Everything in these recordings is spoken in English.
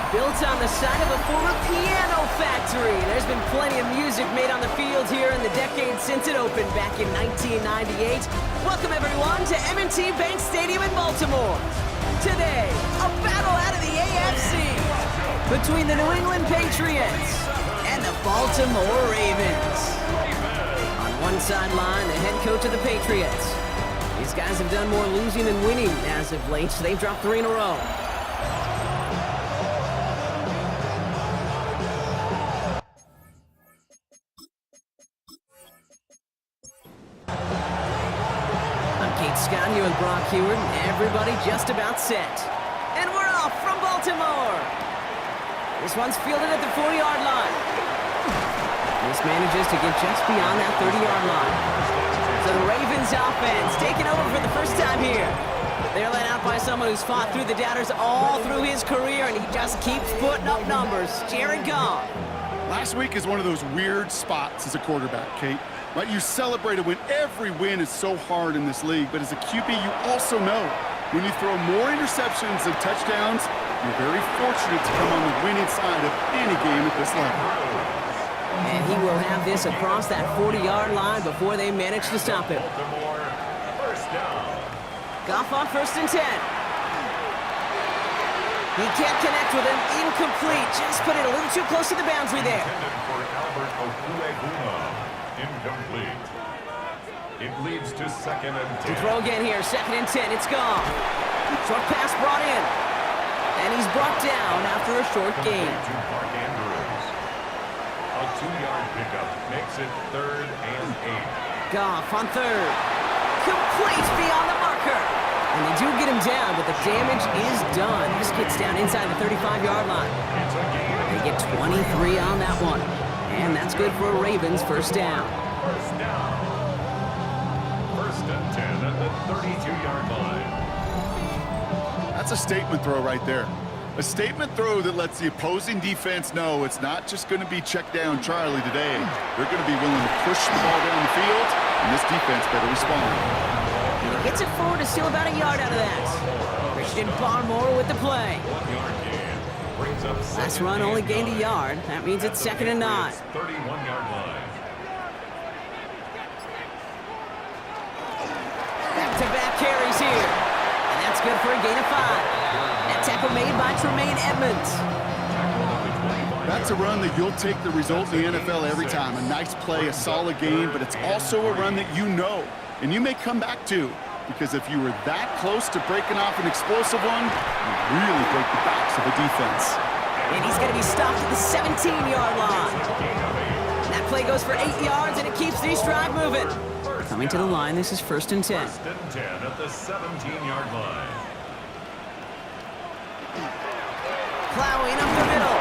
Built on the side of a former piano factory, there's been plenty of music made on the field here in the decade since it opened back in 1998. Welcome everyone to M&T Bank Stadium in Baltimore. Today, a battle out of the AFC between the New England Patriots and the Baltimore Ravens. On one sideline, the head coach of the Patriots. These guys have done more losing than winning as of late, so they've dropped 3 in a row. Scott and Brock Heward, everybody just about set. And we're off from Baltimore. This one's fielded at the 40-yard line. This manages to get just beyond that 30-yard line. So the Ravens offense taking over for the first time here. They're led out by someone who's fought through the doubters all through his career, and he just keeps putting up numbers. Jared Goff. Last week is one of those weird spots as a quarterback, Kate. Right, you celebrate a win. Every win is so hard in this league, but as a QB, you also know when you throw more interceptions than touchdowns, you're very fortunate to come on the winning side of any game at this level. And he will have this across that 40-yard line before they manage to stop him. Goff on 1st and 10. He can't connect with him. Incomplete. Just put it a little too close to the boundary there. Incomplete. It leads to 2nd and 10. To throw again here, 2nd and 10. It's gone. Short pass brought in. And he's brought down after a short gain. To Mark Andrews. A 2-yard pickup makes it 3rd and 8. Goff on 3rd. Complete beyond the marker. And they do get him down, but the damage is done. This gets down inside the 35-yard line. They get 23 on that one. And that's good for a Ravens first down. First down. 1st and 10 at the 32-yard line. That's a statement throw right there. A statement throw that lets the opposing defense know it's not just going to be check down Charlie today. They're going to be willing to push the ball down the field, and this defense better respond. And he gets it forward to steal about a yard out of that. Christian Barmore with the play. 1-yard gain. Brings up Last run only gained a yard. That means it's 2nd and 9. 31-yard line. Back-to-back carries here. And that's good for a gain of 5. That tackle made by Tremaine Edmonds. That's a run that you'll take the result in the NFL every time. A nice play, a solid game, but it's also a run that you know, and you may come back to. Because if you were that close to breaking off an explosive one, you really break the backs of the defense. And he's going to be stopped at the 17-yard line. That play goes for 8 yards, and it keeps this drive moving. Coming to the line, this is 1st and 10. 1st and 10 at the 17-yard line. Plowing up the middle.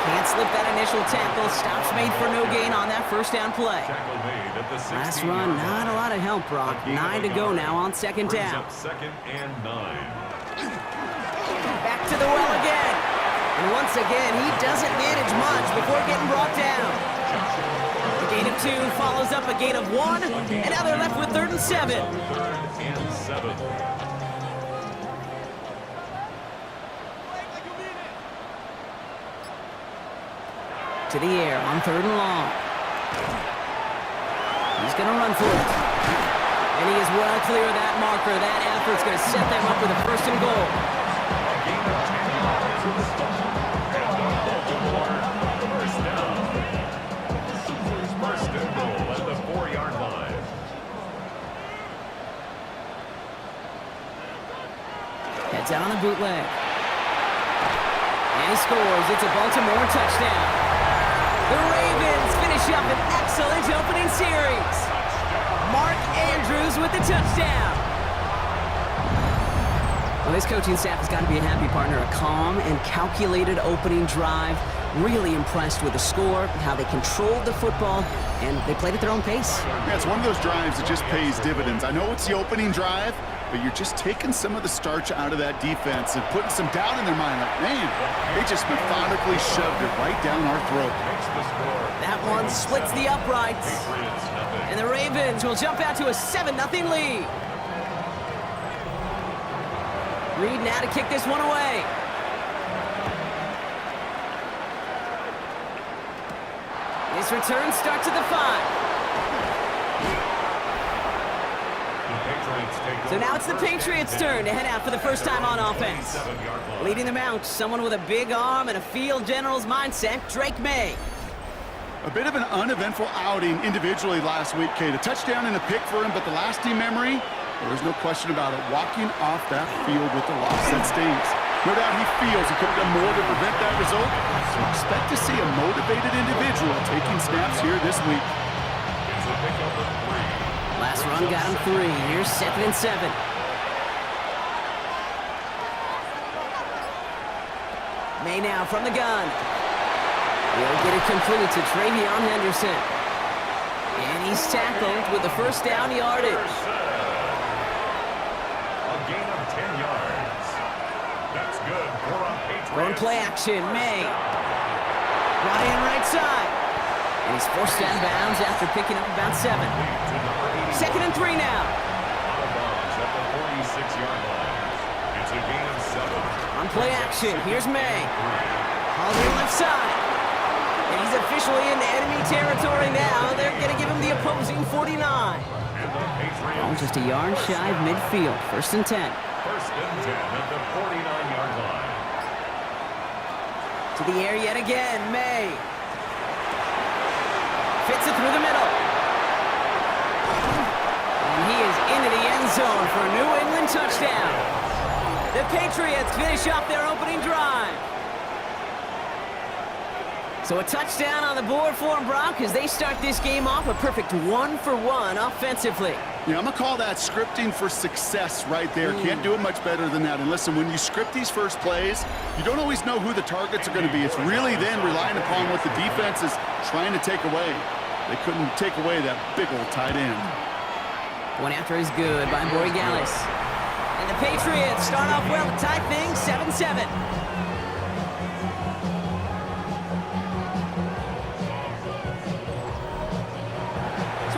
Can't slip that initial tackle. Stops made for no gain on that first down play. Last run, not a lot of help, Brock. 9 to go now on 2nd down. 2nd and 9. Back to the well again. And once again, he doesn't manage much before getting brought down. A gain of 2 follows up a gain of 1. And now they're left with 3rd and 7. 3rd and 7. To the air on 3rd and long. He's going to run for it. And he is well clear of that marker. That effort's going to set them up with a 1st and goal. Gets out on the bootleg. And he scores. It's a Baltimore touchdown. The Ravens finish up an excellent opening series. Mark Andrews with the touchdown. Well, this coaching staff has got to be a happy partner. A calm and calculated opening drive. Really impressed with the score, how they controlled the football, and they played at their own pace. Yeah, it's one of those drives that just pays dividends. I know it's the opening drive, but you're just taking some of the starch out of that defense and putting some doubt in their mind. Like, man, they just methodically shoved it right down our throat. That one splits the uprights. And the Ravens will jump out to a 7-0 lead. Reed now to kick this one away. This return starts at the 5. So now it's the Patriots' turn to head out for the first time on offense. Leading them out, someone with a big arm and a field general's mindset, Drake May. A bit of an uneventful outing individually last week, Kate. A touchdown and a pick for him, but the lasting memory, there's no question about it. Walking off that field with the loss, that stings. No doubt he feels he could have done more to prevent that result. So expect to see a motivated individual taking snaps here this week. Last run got him 3. Here's 2nd and 7. May now from the gun. He'll get it complete to Travion Henderson. And he's tackled with the first down yardage. A gain of 10 yards. That's good for a Patriots. Run play action, May. Ryan right side. And he's forced out of bounds after picking up about 7. 2nd and 3 now. Out of bounds at the 46-yard line. It's a gain of 7. On play action, here's May. Holiday left side. And he's officially in enemy territory now. They're going to give him the opposing 49. Oh, just a yard shy of midfield. 1st and 10. 1st and 10 at the 49-yard line. To the air yet again, May. Fits it through the middle. And he is into the end zone for a New England touchdown. The Patriots finish off their opening drive. So a touchdown on the board for them, Brock, as they start this game off a perfect 1-for-1 offensively. Yeah, I'm going to call that scripting for success right there. Can't do it much better than that. And listen, when you script these first plays, you don't always know who the targets are going to be. It's really then relying upon what the defense is trying to take away. They couldn't take away that big old tight end. One after is good by Borregales. And the Patriots start off well to tie things 7-7.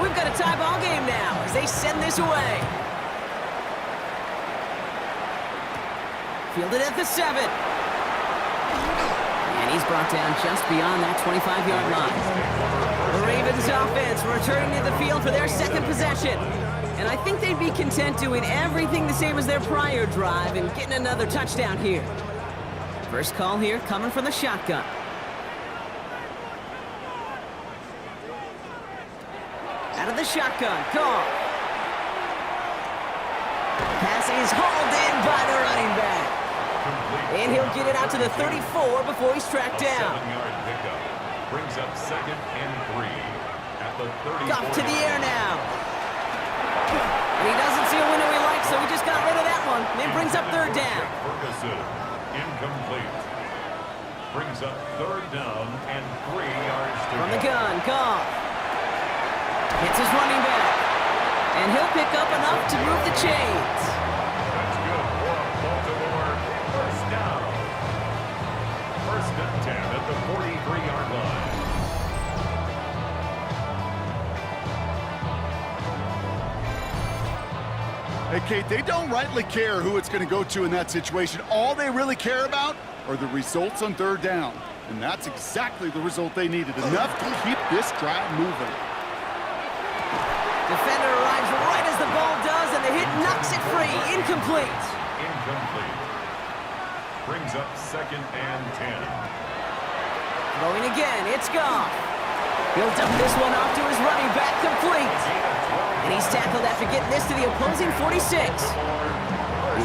We've got a tie ball game now as they send this away. Fielded at the 7. And he's brought down just beyond that 25-yard line. The Ravens offense returning to the field for their 2nd possession. And I think they'd be content doing everything the same as their prior drive and getting another touchdown here. First call here coming from the shotgun. Out of the shotgun, call. Pass is hauled in by the running back. And he'll get it out to the 34 before he's tracked down. 7-yard pickup brings up 2nd and 3 at the 34. Goff to the air now. And he doesn't see a window he likes, so he just got rid of that one. And it brings up 3rd down. Ferguson, incomplete. Brings up 3rd down and 3 yards to From go. the gun, Goff. Hits his running back. And he'll pick up enough to move the chains. That's good for a Baltimore 1st down. 1st and 10 at the 43-yard line. Hey, Kate, they don't rightly care who it's going to go to in that situation. All they really care about are the results on 3rd down. And that's exactly the result they needed. Enough to keep this drive moving. Defender arrives right as the ball does, and the hit knocks it free. Incomplete. Incomplete. Brings up 2nd and 10. Throwing again, it's Goff. He'll dump this one off to his running back, complete. And he's tackled after getting this to the opposing 46.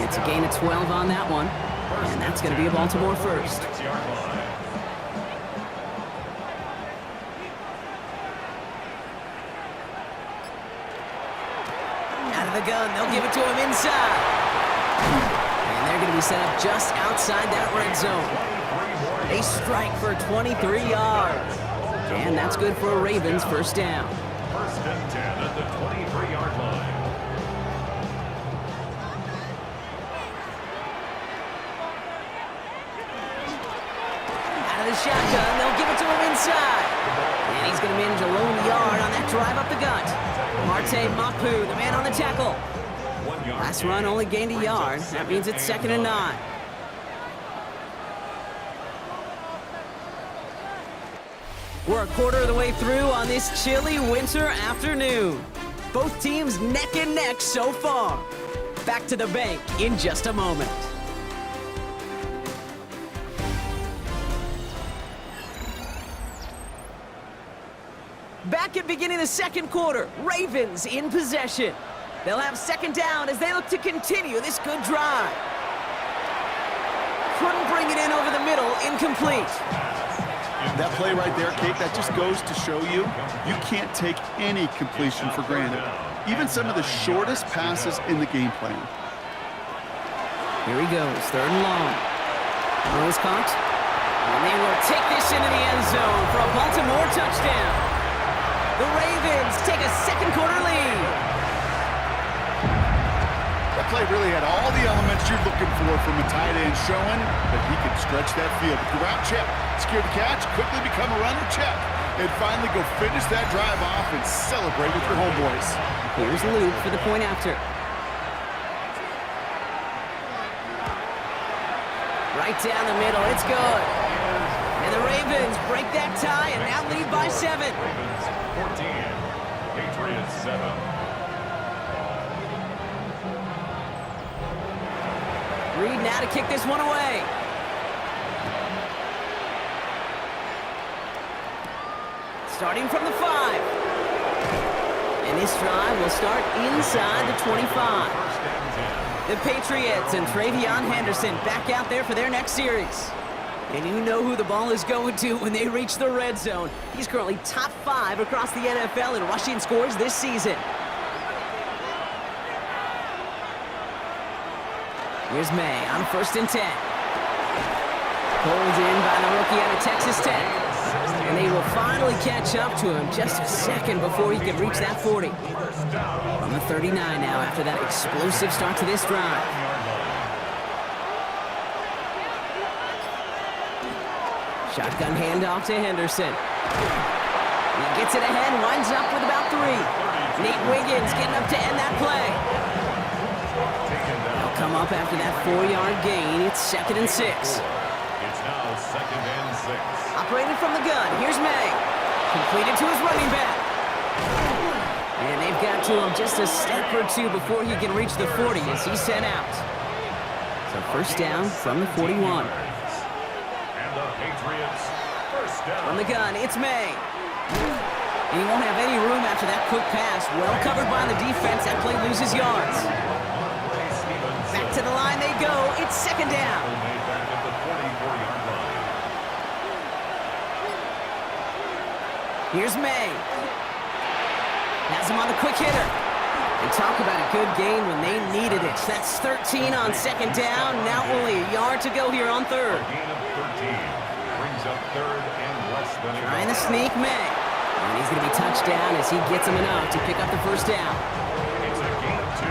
It's a gain of 12 on that one, and that's going to be a Baltimore first. Out of the gun, they'll give it to him inside. And they're going to be set up just outside that red zone. A strike for 23 yards. And that's good for a Ravens first down. First and 10 at the 23-yard line. Out of the shotgun, they'll give it to him inside. And he's going to manage a lone yard on that drive up the gut. Marte Mapu, the man on the tackle. Last run only gained a yard. That means it's 2nd and 9. We're a quarter of the way through on this chilly winter afternoon. Both teams neck and neck so far. Back to the bank in just a moment. Back at beginning the second quarter, Ravens in possession. They'll have 2nd down as they look to continue this good drive. Couldn't bring it in over the middle, incomplete. That play right there, Kate, that just goes to show you, you can't take any completion for granted. Even some of the shortest passes in the game plan. Here he goes, 3rd and long. Throw is caught. And they will take this into the end zone for a Baltimore touchdown. The Ravens take a second quarter lead. That play really had all the elements you're looking for from a tight end, showing that he can stretch that field. With the route check, secure the catch, quickly become a runner check, and finally go finish that drive off and celebrate with your homeboys. Here's Luke for the point after. Right down the middle, it's good. And the Ravens break that tie and now lead by 7. Ravens 14, Patriots 7. Reed now to kick this one away. Starting from the 5. And this drive will start inside the 25. The Patriots and Travion Henderson back out there for their next series. And you know who the ball is going to when they reach the red zone. He's currently top 5 across the NFL in rushing scores this season. Here's May on 1st and 10. Pulled in by the rookie out of Texas Tech. And they will finally catch up to him just a second before he can reach that 40. On the 39 now after that explosive start to this drive. Shotgun handoff to Henderson. He gets it ahead, winds up with about 3. Nate Wiggins getting up to end that play. They'll come up after that 4-yard gain. It's 2nd and 6. It's now 2nd and 6. Operating from the gun, here's May. Completed to his running back. And they've got to him just a step or 2 before he can reach the 40 as he's sent out. So first down from the 41. Patriots first down. From the gun, it's May. And he won't have any room after that quick pass. Well covered by the defense. That play loses yards. Back to the line they go. It's 2nd down. Back at the 44-yard line. Here's May. Has him on the quick hitter. And talk about a good gain when they needed it. That's 13 on 2nd down. Now only a yard to go here on 3rd. Gain of 13. Brings up 3rd and less than a Trying to yard. sneak May. And he's going to be touched down as he gets him enough to pick up the first down. It's a gain of 2.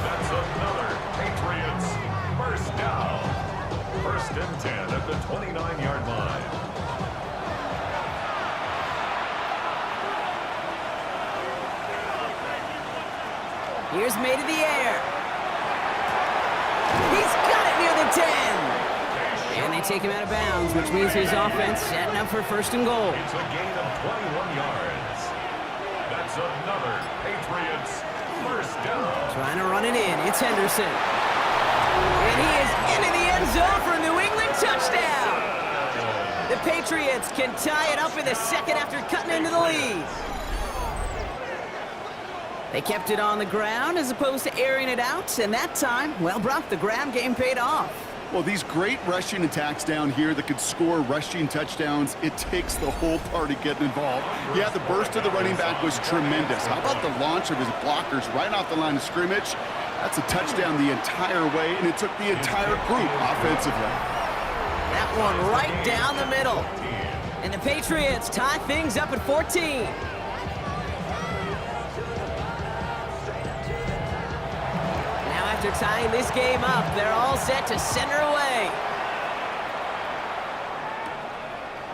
That's another Patriots first down. 1st and 10 at the 29-yard line. Here's May to the air. He's got it near the 10. And they take him out of bounds, which means his offense setting up for 1st and goal. It's a gain of 21 yards. That's another Patriots first down. Trying to run it in. It's Henderson. And he is into the end zone for a New England touchdown. The Patriots can tie it up in the 2nd after cutting into the lead. They kept it on the ground as opposed to airing it out, and that time, well, Brock, the ground game paid off. Well, these great rushing attacks down here that could score rushing touchdowns, it takes the whole party getting involved. Yeah, the burst of the running back was tremendous. How about the launch of his blockers right off the line of scrimmage? That's a touchdown the entire way, and it took the entire group offensively. That one right down the middle. And the Patriots tie things up at 14. After tying this game up, they're all set to center away.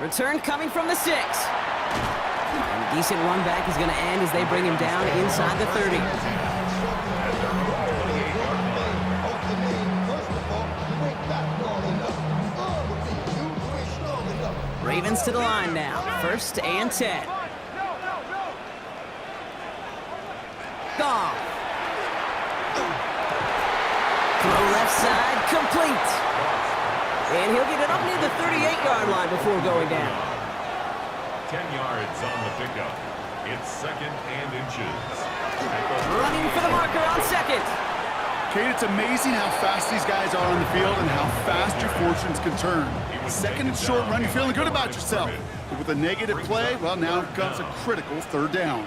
Return coming from the 6. And a decent run back is going to end as they bring him down inside the 30. Ravens to the line now. 1st and 10. Goff. Throw left side, complete. And he'll get it up near the 38-yard line before going down. 10 yards on the pickup. It's 2nd and inches. Running for the marker on 2nd. Kate, it's amazing how fast these guys are on the field and how fast your fortunes can turn. 2nd and short run, you're feeling good about yourself. But with a negative play, well, now comes a critical 3rd down.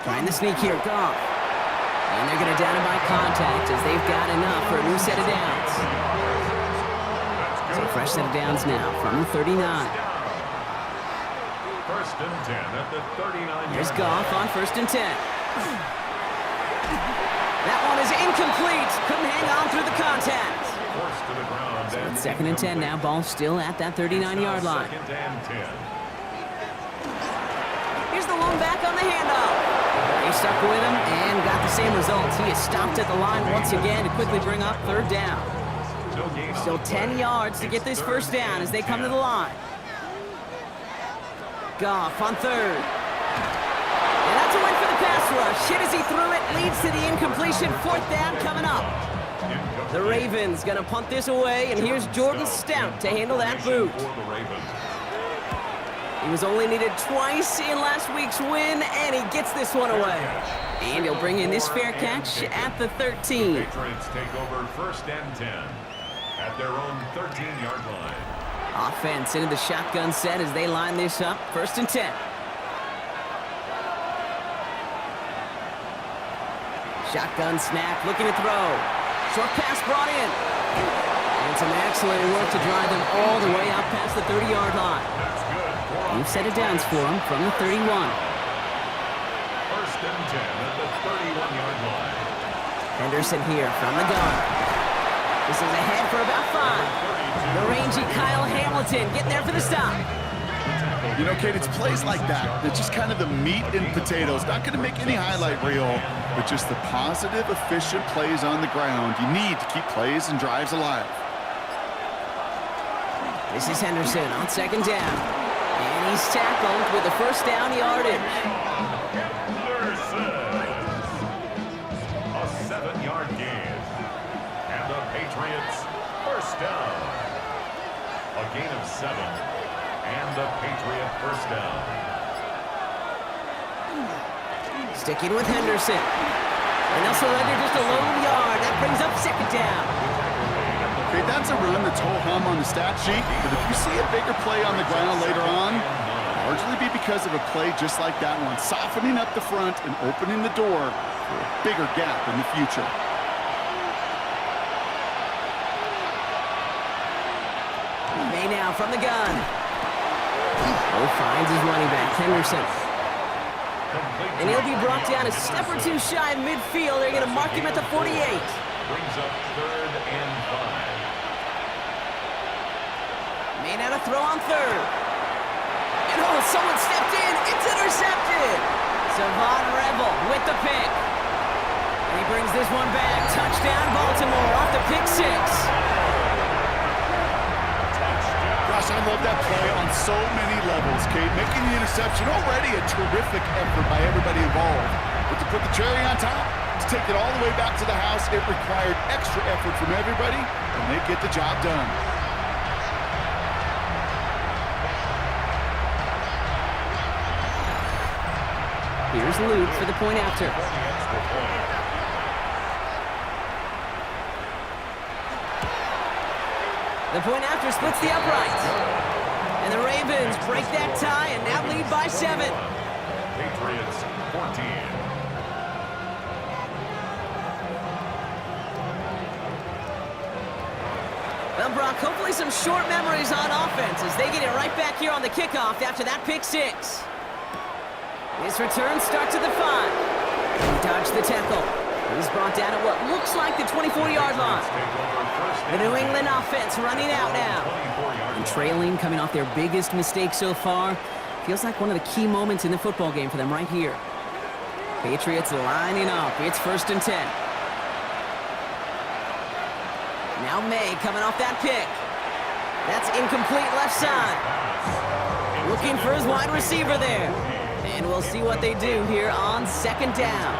Trying to sneak here, Goff. And they're going to down him by contact as they've got enough for a new set of downs. So a fresh set of downs now from the 39. 1st and 10 at the 39. Here's Goff on 1st and 10. That one is incomplete. Couldn't hang on through the contact. Forced to the ground. So it's 2nd and 10 now. Ball still at that 39-yard line. 2nd and 10. Here's the lone back on the handoff. They stuck with him and got the same results. He is stopped at the line once again to quickly bring up 3rd down. Still 10 yards to get this 1st down as they come to the line. Goff on 3rd. And that's a win for the pass rush. Hit as he threw it, leads to the incompletion. 4th down coming up. The Ravens gonna punt this away, and here's Jordan Stout to handle that boot. He was only needed twice in last week's win, and he gets this one away. And he'll bring in this fair catch at the 13. Patriots take over 1st and 10 at their own 13-yard line. Offense into the shotgun set as they line this up. 1st and 10. Shotgun snap, looking to throw. Short pass brought in. And some excellent work to drive them all the way out past the 30-yard line. New set of downs for him from the 31. 1st and 10 at the 31-yard line. Henderson here from the gun. This is ahead for about 5. The rangy Kyle Hamilton getting there for the stop. You know, Kate, it's plays like that. It's just kind of the meat and potatoes. Not going to make any highlight reel, but just the positive, efficient plays on the ground. You need to keep plays and drives alive. This is Henderson on 2nd down. And he's tackled with the 1st down yardage. A 7-yard gain. And the Patriots 1st down. A gain of 7. And the Patriot 1st down. Sticking with Henderson. And they'll surrender just a lone yard. That brings up 2nd down. Okay, that's a run that's ho-hum on the stat sheet, but if you see a bigger play on the ground later on, largely be because of a play just like that one, softening up the front and opening the door for a bigger gap in the future. May now from the gun. Oh, finds his running back, Henderson. And he'll be brought down a step or two shy of midfield. They're going to mark him at the 48. Brings up 3rd and 5. May now to throw on 3rd. And oh, someone stepped in. It's intercepted. Savon Rebel with the pick. And he brings this one back. Touchdown, Baltimore off the pick 6. Gosh, I love that play on so many levels, Kate. Making the interception already a terrific effort by everybody involved. But to put the cherry on top, to take it all the way back to the house, it required extra effort from everybody, and they get the job done. Here's Luke for the point after. The point after splits the uprights. And the Ravens break that tie and now lead by 7. Patriots 14. Well, Brock, hopefully some short memories on offense as they get it right back here on the kickoff after that pick 6. His return starts at the 5. He dodged the tackle. He's brought down at what looks like the 24-yard line. The New England offense running out now. And trailing, coming off their biggest mistake so far. Feels like one of the key moments in the football game for them right here. Patriots lining up. It's 1st and 10. Now May coming off that pick. That's incomplete left side. Looking for his wide receiver there. And we'll see what they do here on 2nd down.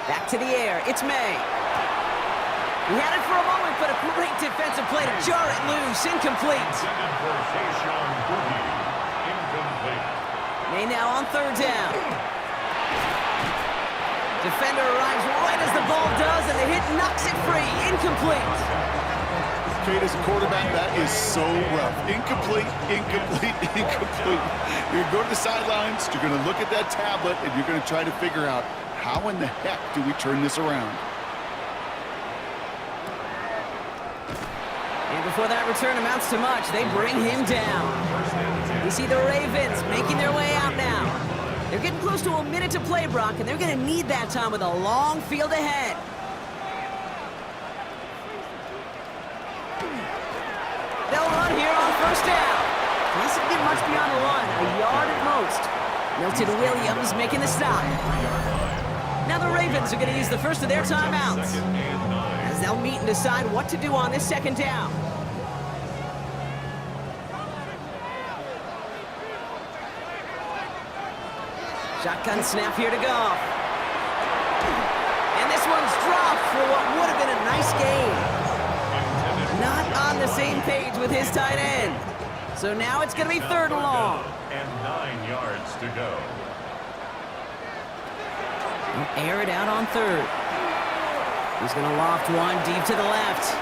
Back to the air. It's May. He had it for a moment, but a great defensive play to jar it loose. Incomplete. May now on 3rd down. Defender arrives right as the ball does, and the hit knocks it free. Incomplete. Kate, as a quarterback, that is so rough. Incomplete, incomplete, incomplete. You're going to go to the sidelines, you're going to look at that tablet, and you're going to try to figure out how in the heck do we turn this around? And before that return amounts to much, they bring him down. You see the Ravens making their way out now. They're getting close to a minute to play, Brock, and they're going to need that time with a long field ahead. They'll run here on 1st down. He doesn't get much beyond the line, a yard at most. Milton Williams making the stop. Now the Ravens are going to use the first of their timeouts as they'll meet and decide what to do on this 2nd down. Shotgun snap here to Goff. And this one's dropped for what would have been a nice game. Not on the same page with his tight end. So now it's going to be 3rd and long. And 9 yards to go. He'll air it out on 3rd. He's going to loft one deep to the left.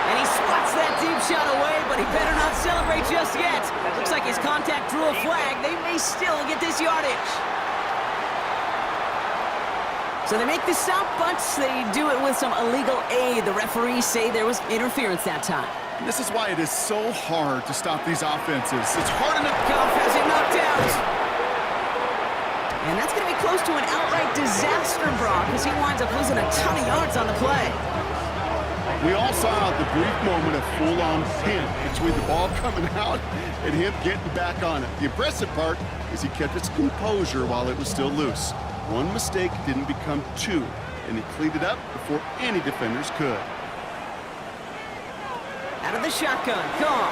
And he swats that deep shot away, but he better not celebrate just yet. Looks like his contact drew a flag. They may still get this yardage. So they make the stop, but they do it with some illegal aid. The referees say there was interference that time. This is why it is so hard to stop these offenses. It's hard enough. Goff has it knocked out. And that's going to be close to an outright disaster, Brock, as he winds up losing a ton of yards on the play. We all saw the brief moment of full-on pin between the ball coming out and him getting back on it. The impressive part is he kept his composure while it was still loose. One mistake didn't become 2, and he cleaned it up before any defenders could. Out of the shotgun, Goff.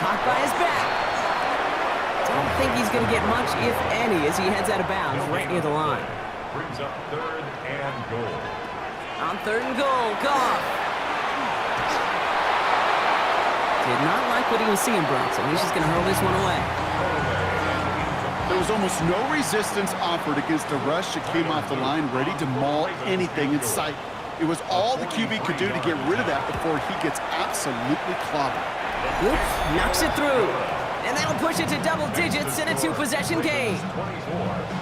Caught by his back. Don't think he's going to get much, if any, as he heads out of bounds right near the line. Brings up 3rd and goal. On 3rd and goal, Goff. Did not like what he was seeing, Brock, so he's just going to hurl this one away. There was almost no resistance offered against a rush that came off the line ready to maul anything in sight. It was all the QB could do to get rid of that before he gets absolutely clobbered. Oops, knocks it through. And that'll push it to double digits in a 2-possession game.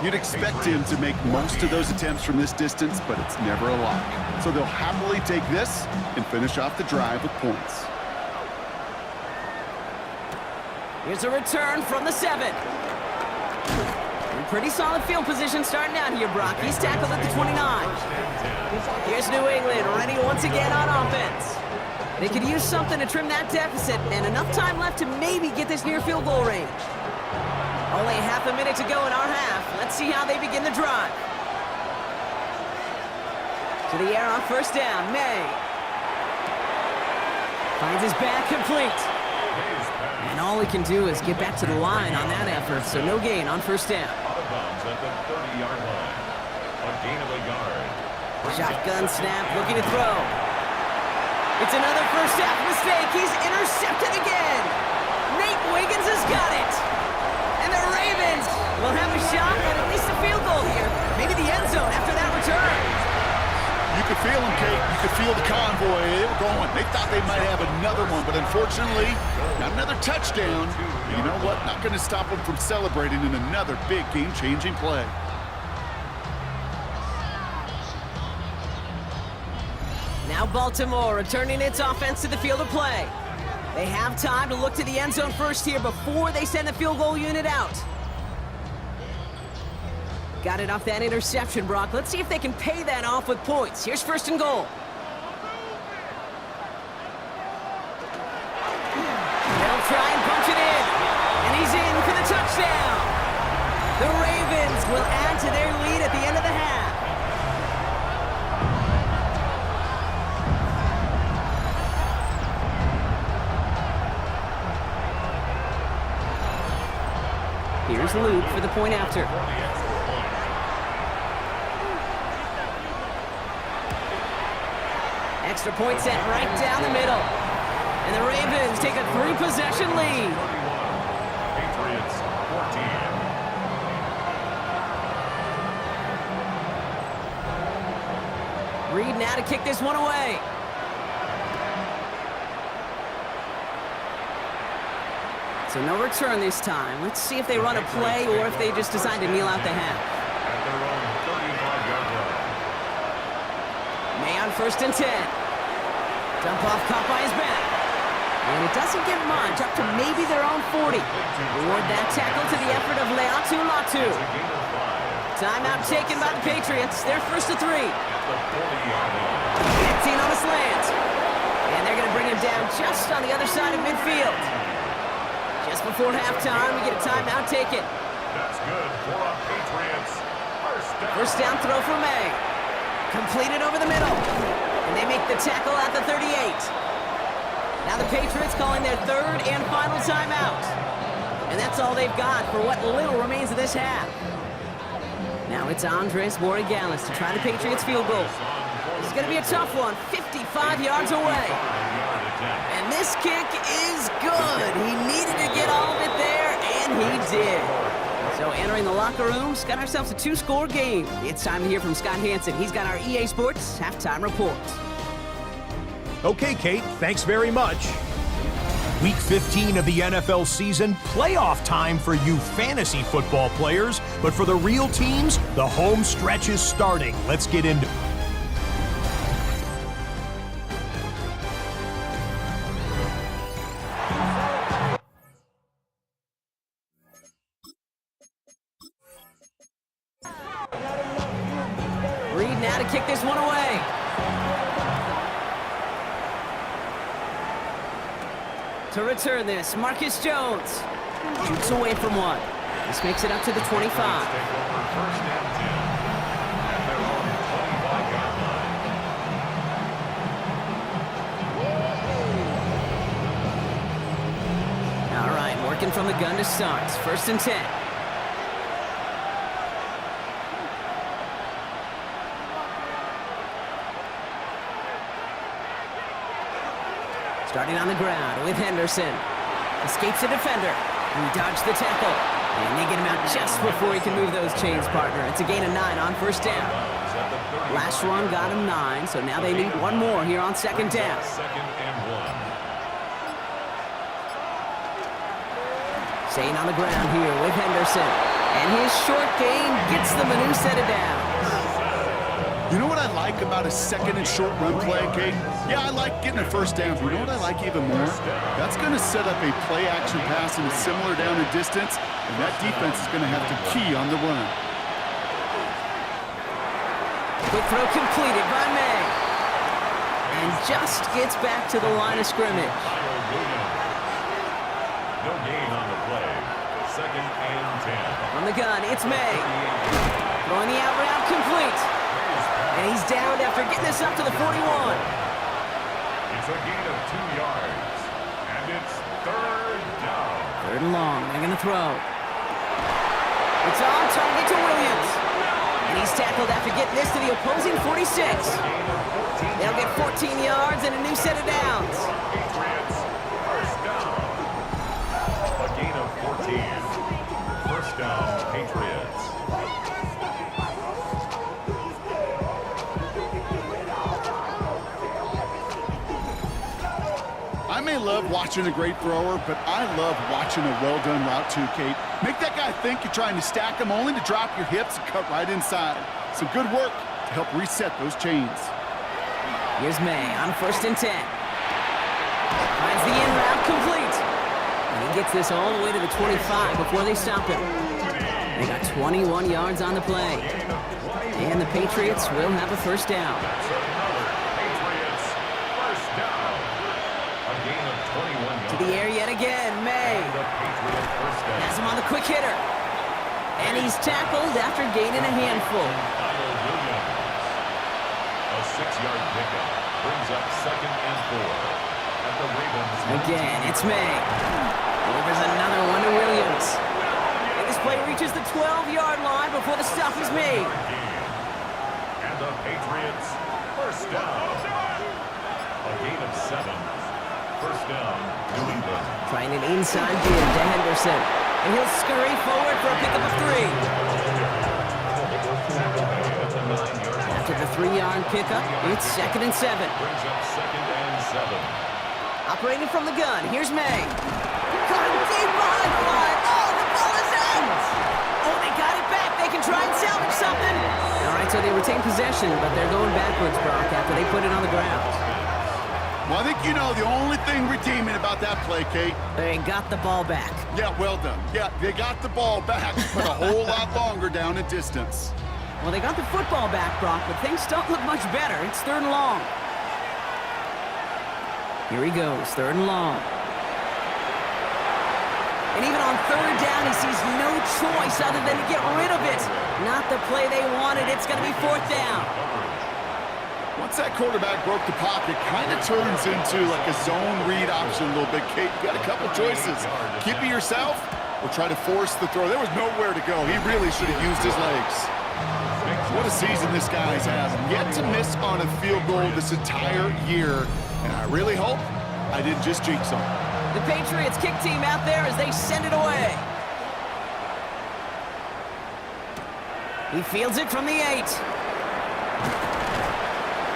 You'd expect him to make most of those attempts from this distance, but it's never a lock. So they'll happily take this and finish off the drive with points. Here's a return from the 7. Pretty solid field position starting out here, Brock. He's tackled at the 29. Here's New England ready once again on offense. They could use something to trim that deficit, and enough time left to maybe get this near field goal range. Only half a minute to go in our half. Let's see how they begin the drive. To the air on 1st down, May. Finds his back complete. And all he can do is get back to the line on that effort, so no gain on 1st down. Out of bounds at the 30-yard line. A gain of a yard. Shotgun snap, looking to throw. It's another first half mistake. He's intercepted again. Nate Wiggins has got it. And the Ravens will have a shot at least a field goal here. Maybe the end zone after that return. You could feel them, Kate. You could feel the convoy. They were going. They thought they might have another one, but unfortunately, not another touchdown. You know what? Not going to stop them from celebrating in another big game-changing play. Now Baltimore returning its offense to the field of play. They have time to look to the end zone first here before they send the field goal unit out. Got it off that interception, Brock. Let's see if they can pay that off with points. Here's first and goal. They'll try and punch it in. And he's in for the touchdown. The Ravens will add to their lead at the end of the half. Here's Luke for the point after. Extra point sent right down the middle. And the Ravens take a 3-possession lead. Patriots 14. Reed now to kick this one away. So no return this time. Let's see if they run a play or if they just decide to kneel out the half. At their own 35-yard line. May on first and 10. Dump off caught by his back. And it doesn't get much, up to maybe their own 40. Reward that tackle to the effort of Leatu Latu. Timeout taken by the Patriots. They're first to 3. At the 40-yard line. 15 on a slant. And they're going to bring him down just on the other side of midfield. Just before halftime, we get a timeout taken. That's good for a Patriots. First down throw for May. Completed over the middle. And they make the tackle at the 38. Now the Patriots calling their third and final timeout. And that's all they've got for what little remains of this half. Now it's Andres Borregales to try the Patriots field goal. This is going to be a tough one, 55 yards away. And this kick is good. He needed to get all of it there, and he did. So entering the locker room, got ourselves a 2-score game. It's time to hear from Scott Hansen. He's got our EA Sports halftime report. Okay, Kate, thanks very much. Week 15 of the NFL season, playoff time for you fantasy football players. But for the real teams, the home stretch is starting. Let's get into it. Reed now to kick this one away. To return this, Marcus Jones shoots away from one. This makes it up to the 25. Take over first and 10 at their own 25-yard line. All right, working from the gun to start. First and 10. Starting on the ground with Henderson. Escapes the defender. He dodged the tackle. And they get him out just before he can move those chains, partner. It's a gain of 9 on first down. Last run got him 9, so now they need one more here on second down. Second and 1. Staying on the ground here with Henderson. And his short gain gets the Manu set it down. You know what I like about a second and short run play, Kate? Yeah, I like getting a first down. But you know what I like even more? That's going to set up a play-action pass in a similar down and distance, and that defense is going to have to key on the run. Quick throw completed by May. And just gets back to the line of scrimmage. No gain on the play. Second and 10. On the gun, it's May. Throwing the out route complete. And he's down after getting this up to the 41. It's a gain of 2 yards. And it's third down. Third and long. They're going to throw. It's on target to Williams. And he's tackled after getting this to the opposing 46. They'll get 14 yards and a new set of downs. Patriots, first down. A gain of 14. First down, Patriots. I may love watching a great thrower, but I love watching a well-done route too, Kate. Make that guy think you're trying to stack him only to drop your hips and cut right inside. Some good work to help reset those chains. Here's May on 1st and 10. Finds the in route complete. And he gets this all the way to the 25 before they stop him. They got 21 yards on the play. And the Patriots will have a first down. Patriots, first down. A gain of 21 yards. To the air yet again, May. The Patriot first down. Has him on the quick hitter. And he's tackled after gaining a handful. A 6-yard pickup brings up 2nd and 4 at the Ravens. Again, it's May. Delivers another one to Williams. And this play reaches the 12-yard line before the stop is made. And the Patriots first down. A gain of 7. First down, New England. Trying an inside give to Henderson. And he'll scurry forward for a pickup of 3. After the 3-yard pickup, it's 2nd and 7. Brings up 2nd and 7. Operating from the gun, here's May. Caught deep behind the line. Oh, the ball is out! Oh, they got it back. They can try and salvage something. All right, so they retain possession, but they're going backwards, Brock, after they put it on the ground. Well, I think you know the only thing redeeming about that play, Kate. They got the ball back. Yeah, well done. Yeah, they got the ball back, but a whole lot longer down in distance. Well, they got the football back, Brock, but things don't look much better. It's 3rd and long. Here he goes, 3rd and long. And even on 3rd down, he sees no choice other than to get rid of it. Not the play they wanted. It's going to be 4th down. Once that quarterback broke the pocket, kind of turns into like a zone read option a little bit, Kate. You got a couple choices. Keep it yourself or try to force the throw. There was nowhere to go. He really should have used his legs. What a season this guy's had. Yet to miss on a field goal this entire year. And I really hope I didn't just jinx him. The Patriots kick team out there as they send it away. He fields it from the 8.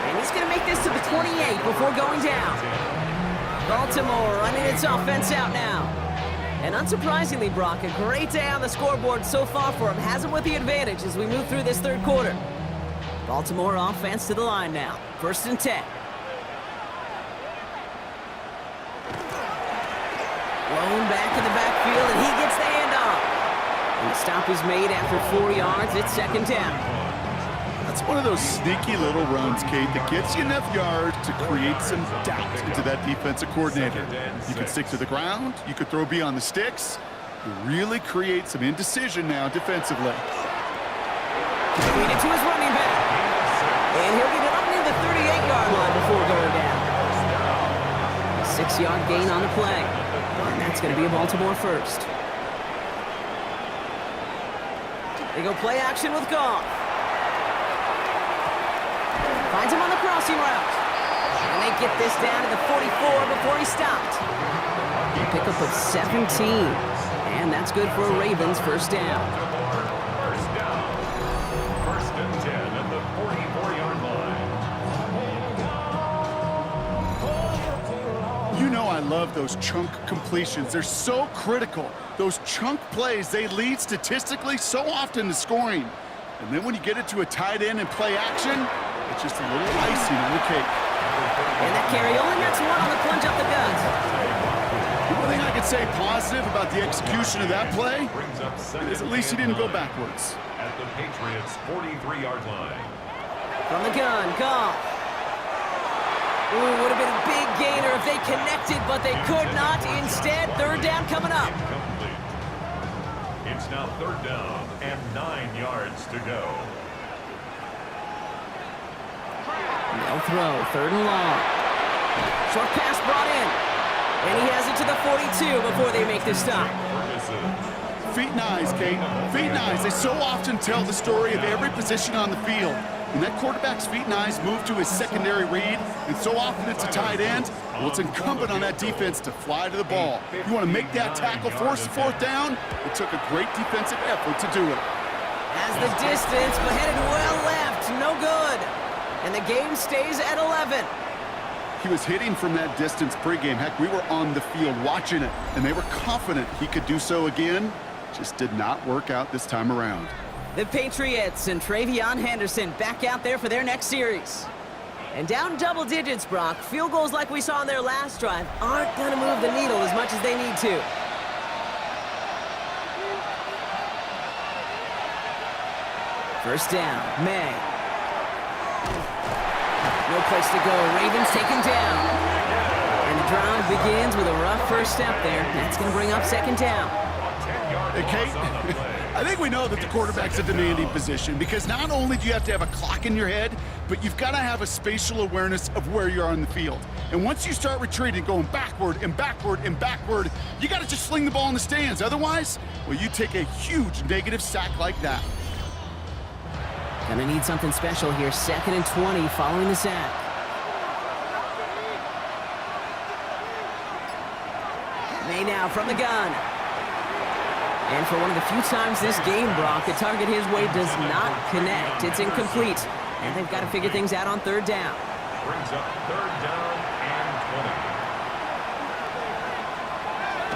And he's going to make this to the 28 before going down. Baltimore running its offense out now. And unsurprisingly, Brock, a great day on the scoreboard so far for him. Has him with the advantage as we move through this 3rd quarter. Baltimore offense to the line now. 1st and 10. Blown back in the backfield, and he gets the handoff. And the stop is made after 4 yards. It's 2nd down. That's one of those sneaky little runs, Kate, that gets you enough yards to create some doubt into that defensive coordinator. You can stick to the ground. You could throw beyond the sticks. You really create some indecision now defensively. Feed it to his running back. And he'll get it up near the 38-yard line before going down. A 6-yard gain on the play. And that's going to be a Baltimore first. They go play action with Goff. Finds him on the crossing route. And they get this down to the 44 before he stopped. A pickup of 17. And that's good for a Ravens first down. First down. 1st and 10 at the 44-yard line. You know I love those chunk completions. They're so critical. Those chunk plays, they lead statistically so often to scoring. And then when you get it to a tight end and play action, it's just a little icing on the cake. And that carry only gets 1 on the plunge up the gut. The one thing I could say positive about the execution of that play Brings up is at least he didn't go backwards. At the Patriots' 43-yard line. From the gun, Goff. Ooh, would have been a big gainer if they connected, but they could not. Instead, 3rd down coming up. Incomplete. It's now 3rd down and 9 yards to go. No throw, 3rd and long. Short pass brought in. And he has it to the 42 before they make the stop. Ferguson. Feet and eyes, Kate. Feet and eyes. They so often tell the story of every position on the field. When that quarterback's feet and eyes move to his secondary read, and so often it's a tight end, well, it's incumbent on that defense to fly to the ball. You want to make that tackle, force the fourth down? It took a great defensive effort to do it. Has the distance, but headed well left. No good. And the game stays at 11. He was hitting from that distance pregame. Heck, we were on the field watching it, and they were confident he could do so again. Just did not work out this time around. The Patriots and Travion Henderson back out there for their next series. And down double digits, Brock. Field goals like we saw in their last drive aren't going to move the needle as much as they need to. First down, May. No place to go. Ravens taken down. And the drive begins with a rough first step there. That's going to bring up second down. Hey, Kate, I think we know that the quarterback's a demanding position because not only do you have to have a clock in your head, but you've got to have a spatial awareness of where you are on the field. And once you start retreating, going backward and backward and backward, you got to just sling the ball in the stands. Otherwise, well, you take a huge negative sack like that. Gonna need something special here. 2nd and 20 following the sack. May now from the gun. And for one of the few times this game, Brock, the target his way does not connect. It's incomplete. And they've got to figure things out on third down. Brings up 3rd down and 20.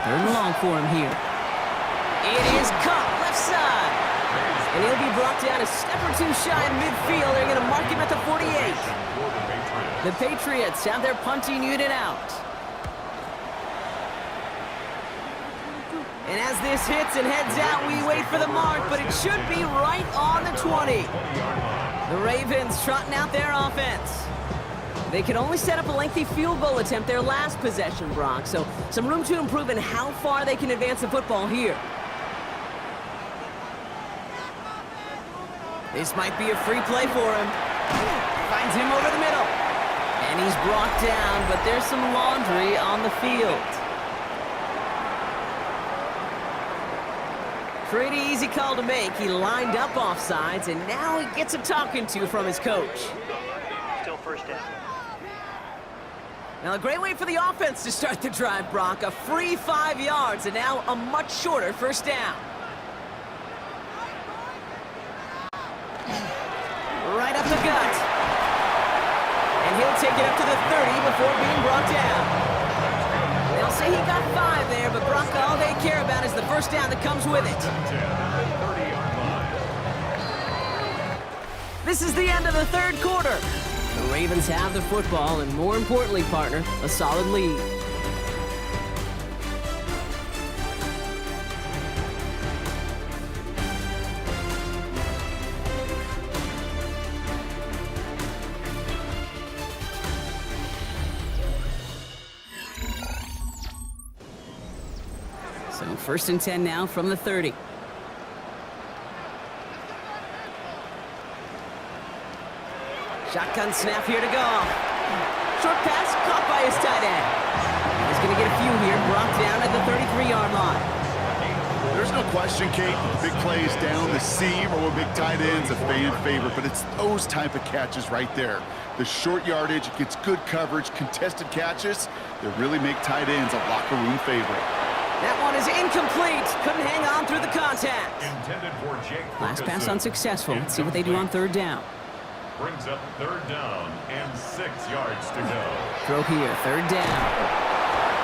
3rd and long for him here. It is caught left side. And he'll be brought down a step or two shy of midfield. They're going to mark him at the 48. The Patriots have their punting unit out. And as this hits and heads out, we wait for the mark, but it should be right on the 20. The Ravens trotting out their offense. They could only set up a lengthy field goal attempt their last possession, Brock, so some room to improve in how far they can advance the football here. This might be a free play for him. Finds him over the middle. And he's brought down, but there's some laundry on the field. Pretty easy call to make. He lined up offsides, and now he gets a talking to from his coach. Still first down. Now, a great way for the offense to start the drive, Brock. A free 5 yards, and now a much shorter first down. Right up the gut. And he'll take it up to the 30 before being brought down. They'll say he got 5 there, but Brock, all they care about is the first down that comes with it. This is the end of the 3rd quarter. The Ravens have the football, and more importantly, partner, a solid lead. So 1st and 10 now from the 30. Shotgun snap here to go. Short pass caught by his tight end. He's going to get a few here, brought down at the 33-yard line. There's no question, Kate, big plays down the seam or with big tight ends, a fan favorite, but it's those type of catches right there. The short yardage, it gets good coverage, contested catches that really make tight ends a locker room favorite. That one is incomplete. Couldn't hang on through the contact. Intended for Jake Last pass unsuccessful. Let's see what they do on 3rd down. Brings up 3rd down and 6 yards to go. Throw here, 3rd down.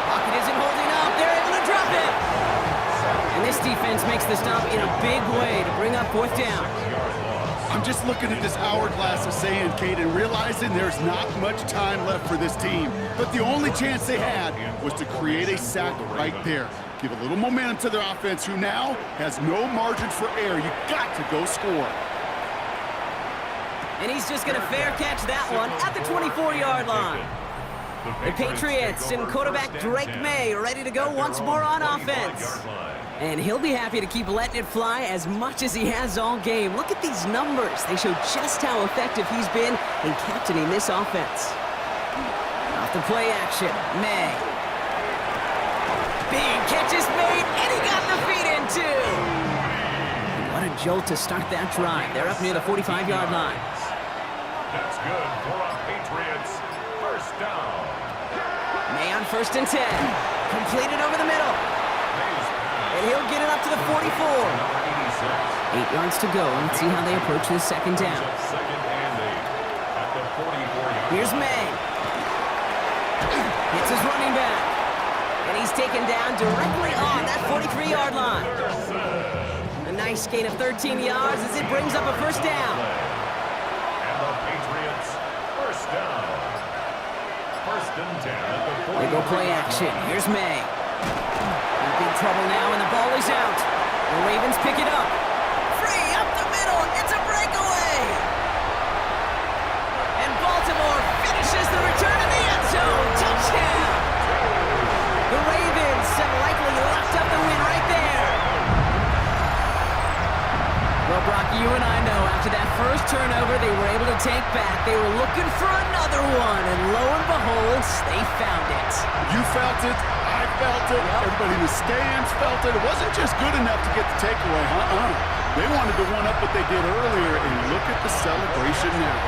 Pocket isn't holding up. They're able to drop it. And this defense makes the stop in a big way to bring up 4th down. I'm just looking at this hourglass of sand, Kate, and realizing there's not much time left for this team. But the only chance they had was to create a sack right there. Give a little momentum to their offense, who now has no margin for error. You got to go score. And he's just going to fair catch that one at the 24-yard line. The Patriots and quarterback Drake May ready to go once more on offense. And he'll be happy to keep letting it fly as much as he has all game. Look at these numbers. They show just how effective he's been in captaining this offense. Off the play action, May. Big catch is made, and he got the feet in too. jolt to start that drive. They're up near the 45-yard line. That's good for a Patriots first down. May on 1st and 10. Completed over the middle. And he'll get it up to the 44. 8 yards to go. Let's see how they approach this second down. Second and 8 at the 44-yard. Here's May. It's his running back. And he's taken down directly on that 43-yard line. A nice gain of 13 yards as it brings up a first down. And the Patriots first down. First and 10 at the 40. They go play action. Here's May. In big trouble now, and the ball is out. The Ravens pick it up. Free up the middle. It's a breakaway. And Baltimore finishes the return in the end zone. Touchdown. The Ravens have likely locked up the win right there. Well, Brock, you and I know after that first turnover they were able to take back. They were looking for another one, and lo and behold, they found it. You felt it. I felt it. Everybody in the stands felt it. It wasn't just good enough to get the takeaway. They wanted to one-up what they did earlier, and look at the celebration now.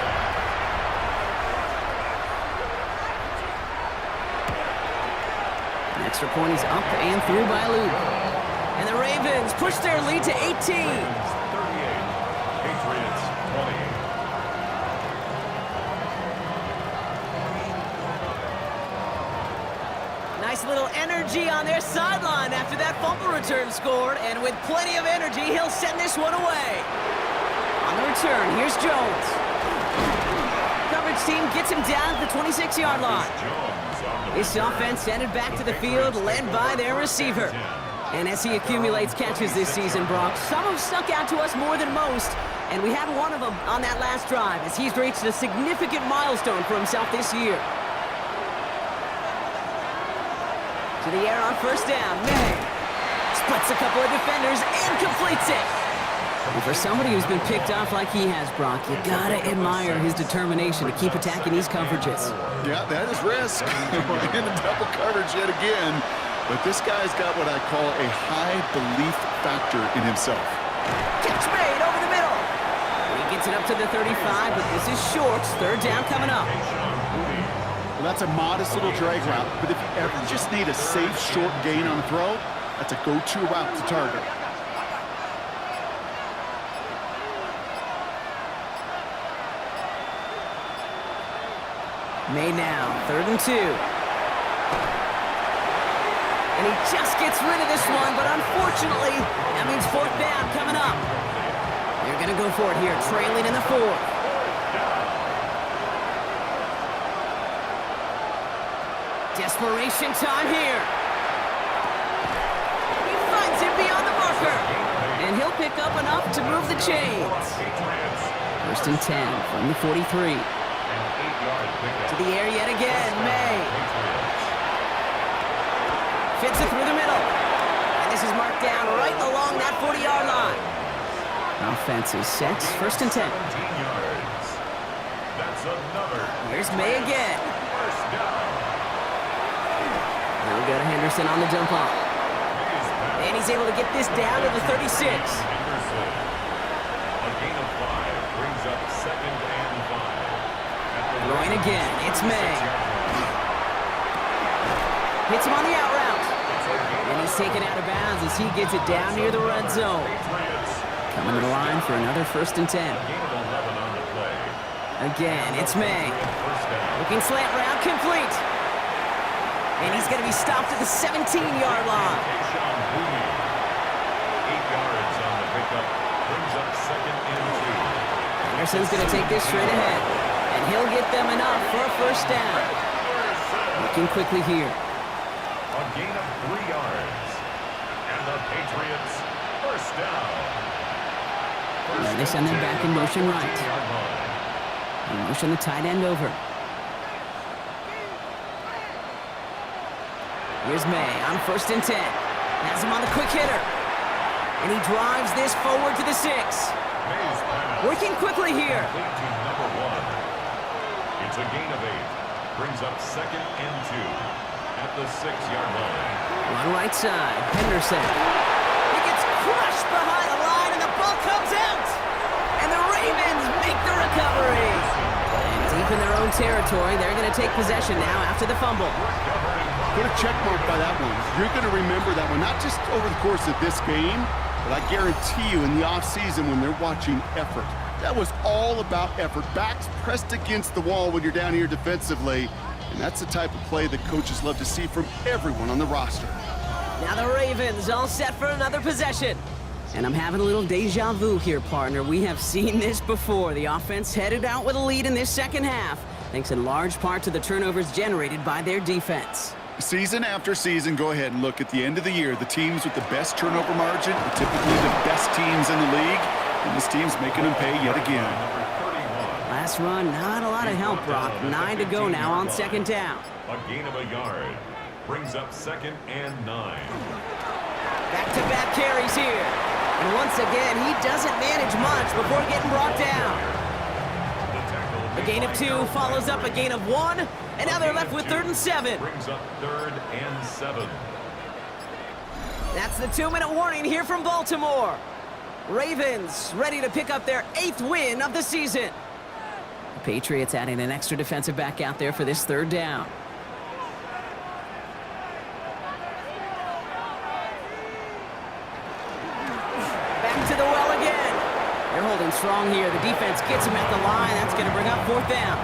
An extra point is up and through by Luke. And the Ravens push their lead to 18. 38. Patriots 20. Nice little energy on their sideline after that fumble return scored. And with plenty of energy, he'll send this one away. On the return, here's Jones. Coverage team gets him down at the 26-yard line. This offense headed back to the field, led by their receiver. And as he accumulates catches this season, Brock, some have stuck out to us more than most. And we had one of them on that last drive as he's reached a significant milestone for himself this year. To the air on first down, May splits a couple of defenders and completes it. And for somebody who's been picked off like he has, Brock, you gotta admire his determination to keep attacking these coverages. Yeah, that is risk. In the double coverage yet again. But this guy's got what I call a high belief factor in himself. Catch made over the middle. He gets it up to the 35, but this is short. Third down coming up. Well, that's a modest little drag route, but if you ever just need a safe, short gain on a throw, that's a go-to route to target. May now, 3rd and 2. And he just gets rid of this one, but unfortunately, that means 4th down coming up. They're going to go for it here, trailing in the 4th. Desperation time here. He finds him beyond the marker. And he'll pick up enough to move the chains. 1st and 10 from the 43. To the air yet again, May. Fits it through the middle. And this is marked down right along that 40-yard line. Offense is set. 1st and 10. Here's May again. Now we go to Henderson on the dump off. And he's able to get this down to the 36. A gain of 5 brings up 2nd and 5. Throwing again, it's May. Hits him on the out route. And he's taken out of bounds as he gets it down near the red zone. Coming to the line for another 1st and 10. Again, it's May. Looking slant route, complete. And he's going to be stopped at the 17-yard line. 8 yards on the pickup. Brings up 2nd and 2. Anderson's going to take this straight ahead. And he'll get them enough for a first down. Looking quickly here. A gain of 3 yards. And the Patriots first down. Now they send them back in motion right. They motion the tight end over. Here's May on 1st and 10. Has him on the quick hitter. And he drives this forward to the 6. Working quickly here. Number 1. It's a gain of 8. Brings up 2nd and 2 at the 6-yard line. On right side, Henderson. He gets crushed behind the line, and the ball ball comes out! And the Ravens make the recovery. And deep in their own territory, they're going to take possession now after the fumble. Put a check mark by that one. You're going to remember that one, not just over the course of this game, but I guarantee you in the offseason when they're watching effort. That was all about effort. Backs pressed against the wall when you're down here defensively. And that's the type of play that coaches love to see from everyone on the roster. Now the Ravens all set for another possession. And I'm having a little deja vu here, partner. We have seen this before. The offense headed out with a lead in this second half, thanks in large part to the turnovers generated by their defense. Season after season, go ahead and look at the end of the year. The teams with the best turnover margin are typically the best teams in the league, and this team's making them pay yet again. Last run, not a lot of help, Brock. 9 to go now on second down. A gain of a yard. Brings up 2nd and 9. Back-to-back carries here. And once again, he doesn't manage much before getting brought down. A gain of 2 follows up a gain of 1, and now they're left with 3rd and 7. Brings up 3rd and 7. That's the 2-minute warning here from Baltimore. Ravens ready to pick up their 8th win of the season. The Patriots adding an extra defensive back out there for this 3rd down. Back to the well again. They're holding strong here. The defense gets him at the line. That's going to bring up 4th down.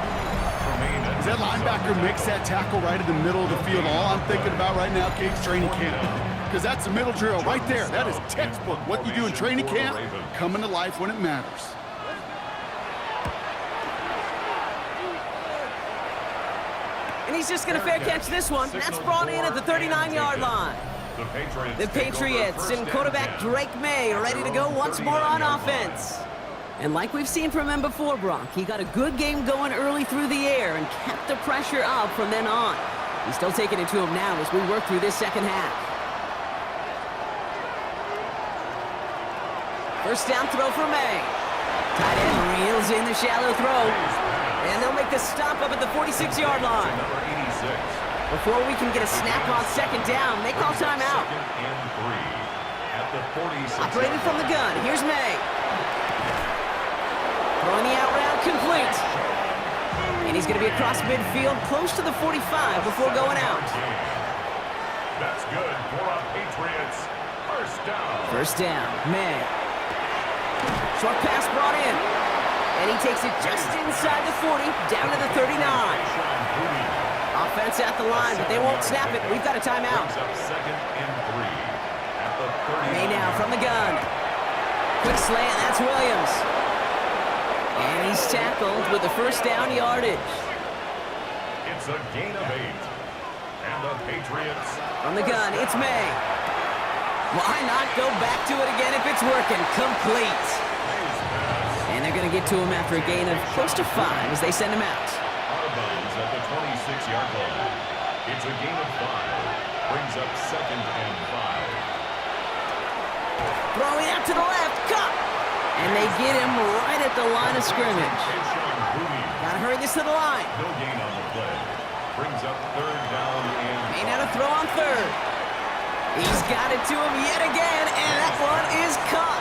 As that linebacker makes that tackle right in the middle of the field, all I'm thinking about right now, Kate's training camp. Because that's a middle drill right there. That is textbook. What you do in training camp, coming to life when it matters. And he's just going to fair catch this one. That's brought in at the 39-yard line. The Patriots and quarterback Drake May ready to go once more on offense. And like we've seen from him before, Brock, he got a good game going early through the air and kept the pressure up from then on. He's still taking it to him now as we work through this second half. First down throw for May. Tight end reels in the shallow throw. And they'll make the stop up at the 46-yard line. Before we can get a snap on second down, they call timeout. Operated from the gun, here's May. Throwing the out route complete. And he's going to be across midfield, close to the 45 before going out. That's good for a Patriots. First down, May. Short pass brought in. And he takes it just inside the 40, down to the 39. Offense at the line, but they won't snap it. We've got a timeout. May now from the gun. Quick slant, that's Williams. And he's tackled with the first down yardage. It's a gain of 8. And the Patriots. From the gun, it's May. Why not go back to it again if it's working? Complete. And they're going to get to him after a gain of close to 5 as they send him out. Out-of-bounds at the 26-yard line. It's a gain of 5. Brings up 2nd and 5. Throwing out to the left, cut! And they get him right at the line of scrimmage. Gotta hurry this to the line. No gain on the play. Brings up 3rd down and May now to throw on 3rd. He's got it to him yet again, and that one is caught.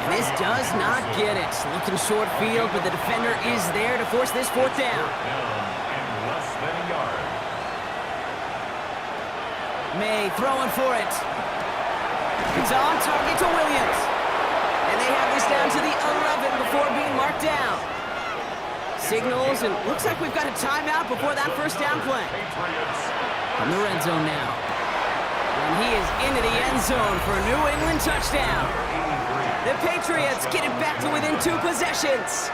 And this does not get it. Looking short field, but the defender is there to force this 4th down. and less than a yard. May throwing for it. It's on target to Williams. And they have this down to the 11 before being marked down. Signals, and looks like we've got a timeout before that first down play. From the red zone now. And he is into the end zone for a New England touchdown. The Patriots get it back to within 2 possessions.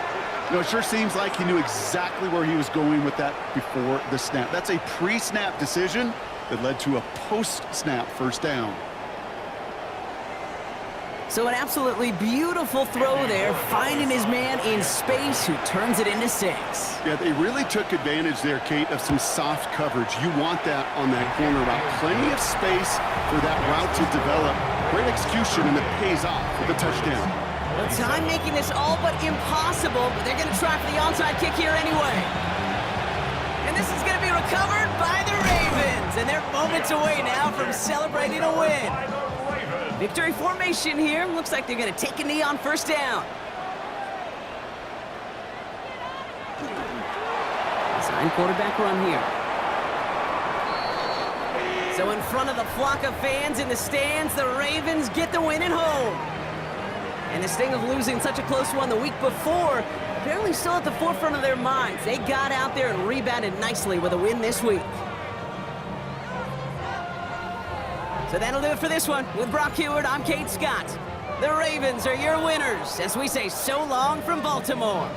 You know, it sure seems like he knew exactly where he was going with that before the snap. That's a pre-snap decision that led to a post-snap first down. So an absolutely beautiful throw there, finding his man in space who turns it into 6. Yeah, they really took advantage there, Kate, of some soft coverage. You want that on that corner route. Plenty of space for that route to develop. Great execution, and it pays off with a touchdown. Well, time making this all but impossible, but they're going to try for the onside kick here anyway. And this is going to be recovered by the Ravens, and they're moments away now from celebrating a win. Victory formation here. Looks like they're going to take a knee on first down. Design quarterback run here. So in front of the flock of fans in the stands, the Ravens get the win at home. And the sting of losing such a close one the week before, apparently still at the forefront of their minds. They got out there and rebounded nicely with a win this week. So that'll do it for this one. With Brock Heward, I'm Kate Scott. The Ravens are your winners as we say so long from Baltimore.